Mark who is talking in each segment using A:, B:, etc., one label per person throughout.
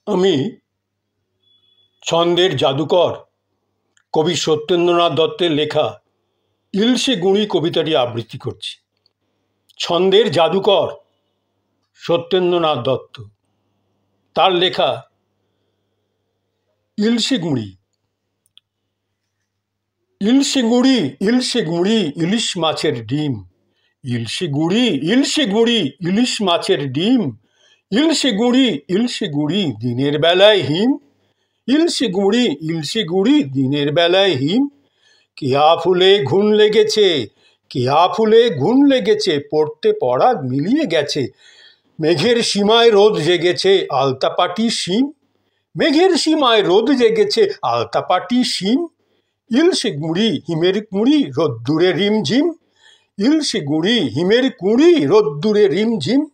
A: আমি ছন্দের জাদুকর কবি সত্যেন্দ্রনাথ দত্তের লেখা ইলশে গুঁড়ি কবিতাটি আবৃত্তি করছি। ছন্দের জাদুকর সত্যেন্দ্রনাথ দত্ত, তার লেখা ইলশে গুঁড়ি। ইলশে গুঁড়ি, ইলশে গুঁড়ি, ইলিশ মাছের ডিম। ইলশে গুঁড়ি, ইলশে গুঁড়ি, ইলিশ মাছের ডিম। ইলশে গুঁড়ি, ইলশে গুঁড়ি, দিনের বেলায় হিম। ইলশে গুঁড়ি, ইলশে গুঁড়ি, দিনের বেলায় হিম। কেয়া ফুলে ঘুণ লেগেছে, কেয়া ফুলে ঘুণ লেগেছে, পড়তে পড়া মিলিয়ে গেছে। মেঘের সীমায় রোদ জেগেছে, আলতাপাটি শিম। মেঘের সীমায় রোদ জেগেছে, আলতাপাটি শিম। ইলশে গুঁড়ি, হিমের কুঁড়ি, রোদ্দুরে রিমঝিম। ইলশে গুঁড়ি, হিমের কুঁড়ি, রোদ্দুরে রিমঝিম।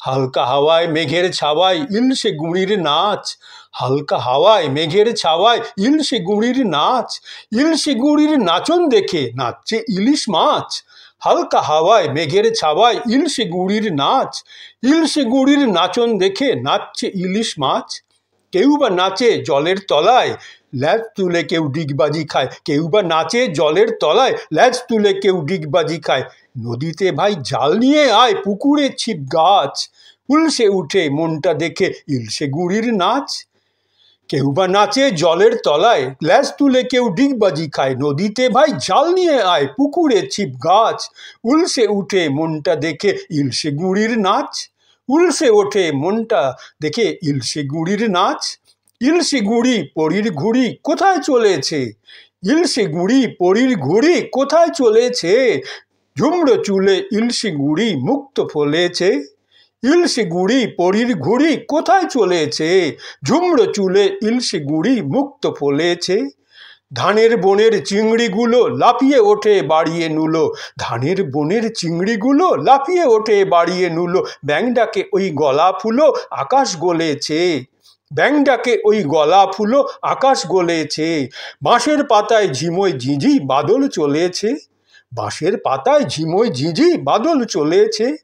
A: হালকা হাওয়ায় মেঘের ছাওয়ায় ইলশে গুঁড়ির নাচ। হালকা হাওয়ায় মেঘের ছাওয়ায় ইলশে গুঁড়ির নাচ। ইলশে গুঁড়ির নাচন দেখে নাচছে ইলিশ মাছ। হালকা হাওয়ায় মেঘের ছাওয়ায় ইলশে গুঁড়ির নাচ। ইলশে গুঁড়ির নাচন দেখে নাচছে ইলিশ মাছ। কেউ বা নাচে জলের তলায়, ল্যাজ তুলে কেউ ডিগবাজি খায়। কেউ বা নাচে জলের তলায়, ল্যাজ তুলে কেউ ডিগবাজি খায়। নদীতে ভাই জাল নিয়ে আয়, পুকুরে ছিপ গাছ। উলসে উঠে মনটা দেখে ইলশে গুঁড়ির নাচ। কেউ বা নাচে জলের তলায়, ল্যাজ তুলে কেউ ডিগবাজি খায়। নদীতে ভাই জাল নিয়ে আয়, পুকুরে ছিপ গাছ। উলসে উঠে মনটা দেখে ইলশে গুঁড়ির নাচ। উলসে ওঠে মনটা দেখে ইলশে গুঁড়ির নাচ। ইলশে গুঁড়ি পরীর ঘুড়ি কোথায় চলেছে? ইলশে গুঁড়ি পরীর ঘুড়ি কোথায় চলেছে? ঝুমড়ো চুলে ইলশে গুঁড়ি মুক্ত ফলেছে। ইলশে গুঁড়ি পরীর ঘুড়ি কোথায় চলেছে? ঝুমড়ো চুলে ইলশে গুঁড়ি মুক্ত ফলেছে। ধানের বনের চিংড়িগুলো লাফিয়ে ওঠে বাড়িয়ে নুলো। ধানের বনের চিংড়িগুলো লাফিয়ে ওঠে বাড়িয়ে নুলো। ব্যাঙ ডাকে ওই গলা ফুলো, আকাশ গলেছে। ব্যাঙ ডাকে ওই গলা ফুলো, আকাশ গলেছে। বাঁশের পাতায় ঝিমোয় ঝিঁঝি বাদল চলেছে। বাঁশের পাতায় ঝিমোয় ঝিঁঝি বাদল চলেছে।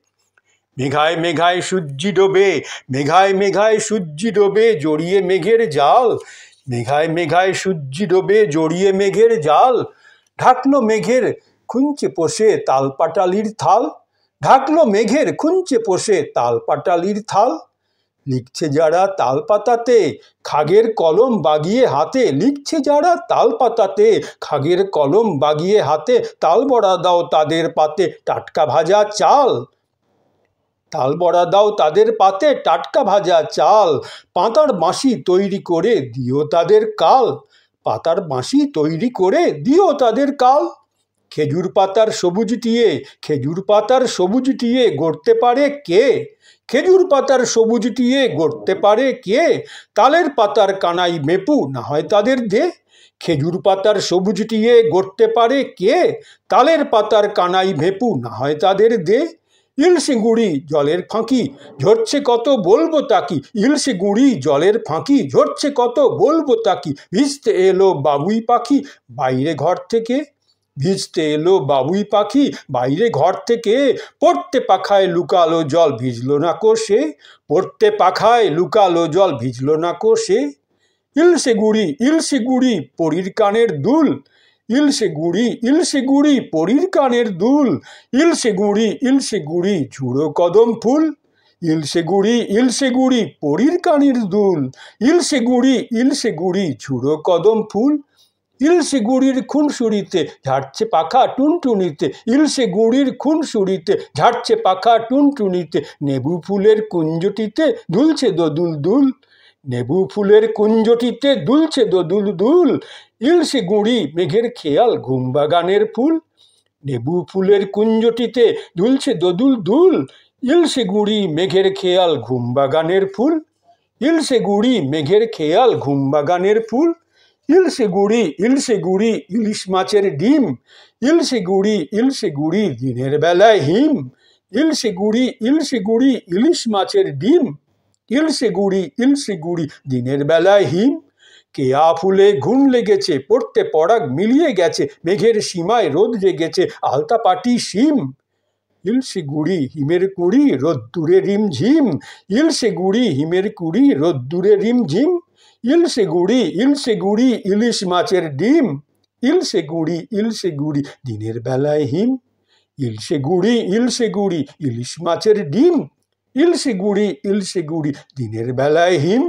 A: মেঘায় মেঘায় সূর্যি ডোবে, মেঘায় মেঘায় সূর্যি ডোবে, জড়িয়ে মেঘের জাল। মেঘায় মেঘায় সূর্যি ডোবে, জড়িয়ে মেঘের জাল। ঢাকলো মেঘের খুঞ্চে পোষে তালপাটালির থাল। ঢাকলো মেঘের খুঞ্চে পোষে তালপাটালির থাল। লিখছে যারা তাল পাতাতে, খাগের কলম বাগিয়ে হাতে। লিখছে যারা তাল পাতাতে, খাগের কলম বাগিয়ে হাতে। তাল বড়া দাও তাদের পাতে, টাটকা ভাজা চাল। তাল বড়া দাও তাদের পাতে, টাটকা ভাজা চাল। পাতার বাঁশি তৈরি করে দিও তাদের কাল। পাতার বাঁশি তৈরি করে দিও তাদের কাল। খেজুর পাতার সবুজ টিয়ে, খেজুর পাতার সবুজ টিয়ে গড়তে পারে কে? খেজুর পাতার সবুজ টিয়ে গড়তে পারে কে? তালের পাতার কানাই মেপু না হয় তাদের দে। খেজুর পাতার সবুজ টিয়ে গড়তে পারে কে? তালের পাতার কানাই ভেপু না হয় তাদের দে। ইলশে গুঁড়ি জলের ফাঁকি ঝরছে কত বলবো তাকি। ইলশে গুঁড়ি জলের ফাঁকি ঝরছে কত বলবো তাকি। ভিজতে এলো বাবুই পাখি বাইরে ঘর থেকে। ভিজতে এলো বাবুই পাখি বাইরে ঘর থেকে। পড়তে পাখায় লুকালো জল ভিজলো না কোষে। পড়তে পাখায় লুকালো জল ভিজলো না কোষে। ইলশে গুঁড়ি, ইলশে গুঁড়ি, পরীর কানের দুল। ইলশে গুঁড়ি, ইলশে গুঁড়ি, পরীর কানের দুল। ইলশে গুঁড়ি, ইলশে গুঁড়ি, ঝুড়ো কদম ফুল। ইলশে গুঁড়ি, ইলশে গুঁড়ি, পরীর কানের দুল। ইলশে গুঁড়ি, ইলশে গুঁড়ি, ঝুড়ো কদম ফুল। ইলশে গুঁড়ির খুনসুরিতে ঝাড়ছে পাখা টুনটুনিতে। ইলশে গুঁড়ির খুনসুরিতে ঝাড়ছে পাখা টুনটুনিতে। নেবু ফুলের কুঞ্জটিতে দুলছে দোদুল দুল। নেবু ফুলের কুঞ্জটিতে দুলছে দোদুল দুল। ইলশে গুঁড়ি মেঘের খেয়াল ঘুম বাগানের ফুল। নেবু ফুলের কুঞ্জটিতে দুলছে দোদুল দুল। ইলশে গুঁড়ি মেঘের খেয়াল ঘুম বাগানের ফুল। ইলশে গুঁড়ি মেঘের খেয়াল ঘুম বাগানের ফুল। ইলশে গুঁড়ি, ইলশে গুঁড়ি, ইলিশ মাছের ডিম। ইলশে গুঁড়ি, ইলশে গুঁড়ি, দিনের বেলায় হিম। ইলশে গুঁড়ি, ইলশে গুঁড়ি, ইলিশ মাছের ডিম। ইলশে গুঁড়ি, ইলশে গুঁড়ি, দিনের বেলায় হিম। কেয়া ফুলে ঘুণ লেগেছে, পড়তে পরাগ মিলিয়ে গেছে। মেঘের সীমায় রোদ জেগেছে, আলতাপাটি শিম। ইলশে গুড়ি হিমের কুড়ি রোদ্দুরে রিমঝিম, ইলশে গুড়ি হিমের কুড়ি রোদ্দুরে রিমঝিম, ইলশে গুড়ি ইলিশ মাছের ডিম, ইলশে গুড়ি দিনের বেলায় হিম, ইলশে গুড়ি ইলিশ মাছের ডিম, ইলশে গুড়ি দিনের বেলায় হিম।